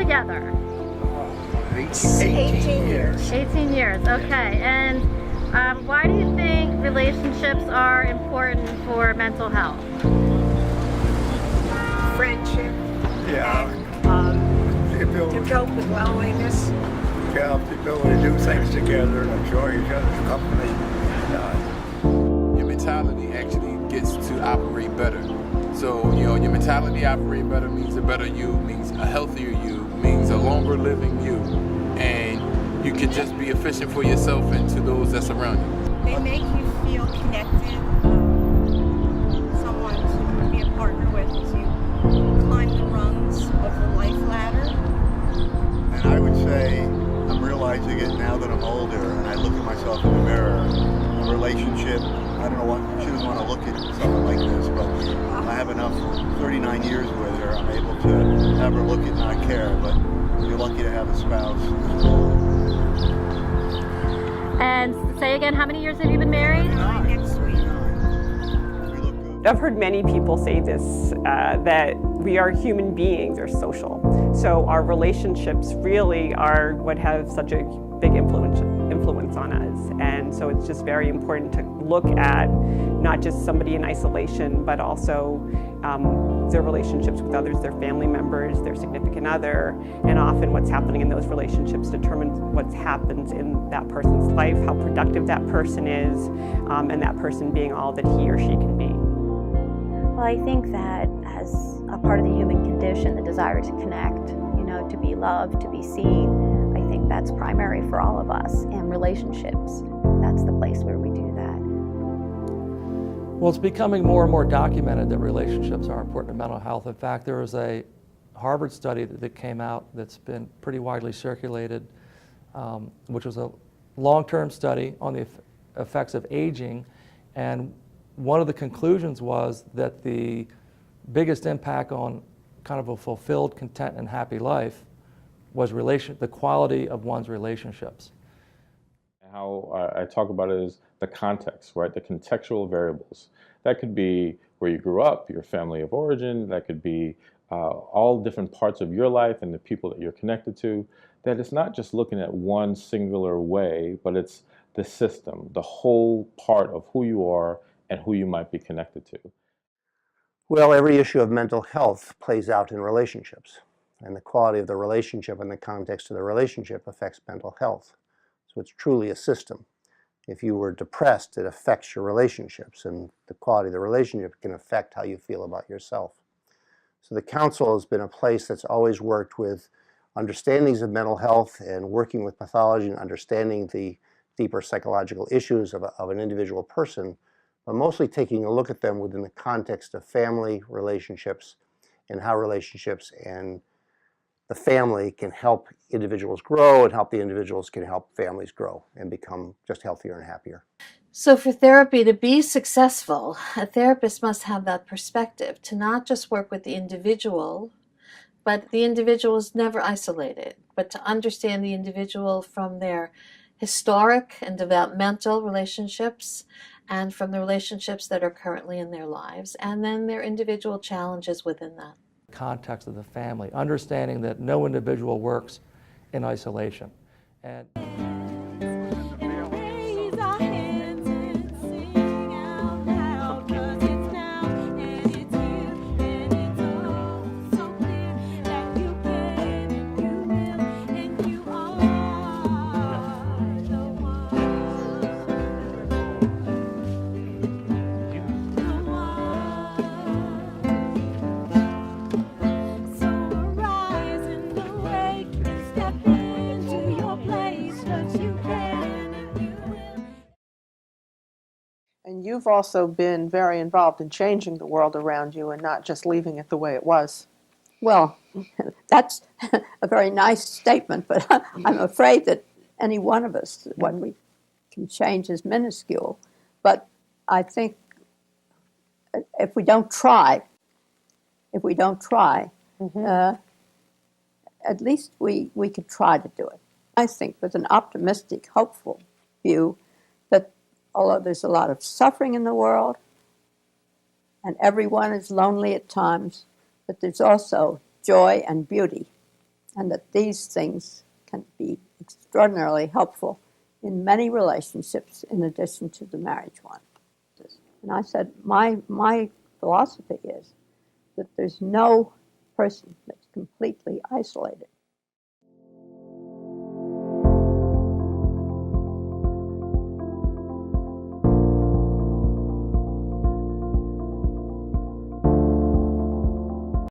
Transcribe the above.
together? 18 years. 18 years, okay. And why do you think relationships are important for mental health? Friendship. Yeah, And, the ability, to cope with loneliness. yeah, the ability to do things together and enjoy each other's company. Your mentality actually gets to operate better. So, your mentality operate better means a better you, means a healthier you, means a longer living you. And you can just be efficient for yourself and to those that surround you. They make you feel connected, someone to be a partner with as you climb the rungs of the life ladder. And I would say I'm realizing it now that I'm older and I look at myself in the mirror. A relationship, I don't know what, she doesn't want to look at something like this, but I have enough 39 years with her. I'm able to have her look at not care, but you're lucky to have a spouse. And say again, how many years have you been married? Next week. We look good. I've heard many people say this, that we are human beings, are social. So our relationships really are what have such a big influence on us. And so it's just very important to look at not just somebody in isolation, but also their relationships with others, their family members, their significant other, and often what's happening in those relationships determines what happens in that person's life, how productive that person is, and that person being all that he or she can be. Well, I think that as a part of the human condition, the desire to connect, to be loved, to be seen, I think that's primary for all of us. And relationships, that's the place where we do that. Well, it's becoming more and more documented that relationships are important to mental health. In fact, there was a Harvard study that came out that's been pretty widely circulated, which was a long-term study on the effects of aging. And one of the conclusions was that the biggest impact on kind of a fulfilled, content, and happy life was the quality of one's relationships. How I talk about it is the context, right? The contextual variables. That could be where you grew up, your family of origin. That could be all different parts of your life and the people that you're connected to. That it's not just looking at one singular way, but it's the system, the whole part of who you are and who you might be connected to. Well, every issue of mental health plays out in relationships, and the quality of the relationship and the context of the relationship affects mental health. So it's truly a system. If you were depressed, it affects your relationships, and the quality of the relationship can affect how you feel about yourself. So the Council has been a place that's always worked with understandings of mental health and working with pathology and understanding the deeper psychological issues of an individual person, but mostly taking a look at them within the context of family relationships and how relationships and the family can help individuals grow and help the individuals can help families grow and become just healthier and happier. So for therapy to be successful, a therapist must have that perspective to not just work with the individual, but the individual is never isolated, but to understand the individual from their historic and developmental relationships and from the relationships that are currently in their lives, and then their individual challenges within that. Context of the family, understanding that no individual works in isolation. And And you've also been very involved in changing the world around you and not just leaving it the way it was. Well, that's a very nice statement, but I'm afraid that any one of us, what we can change is minuscule. But I think if we don't try, at least we could try to do it. I think with an optimistic, hopeful view that although there's a lot of suffering in the world and everyone is lonely at times, that there's also joy and beauty and that these things can be extraordinarily helpful in many relationships in addition to the marriage one. And I said, my philosophy is that there's no person that's completely isolated.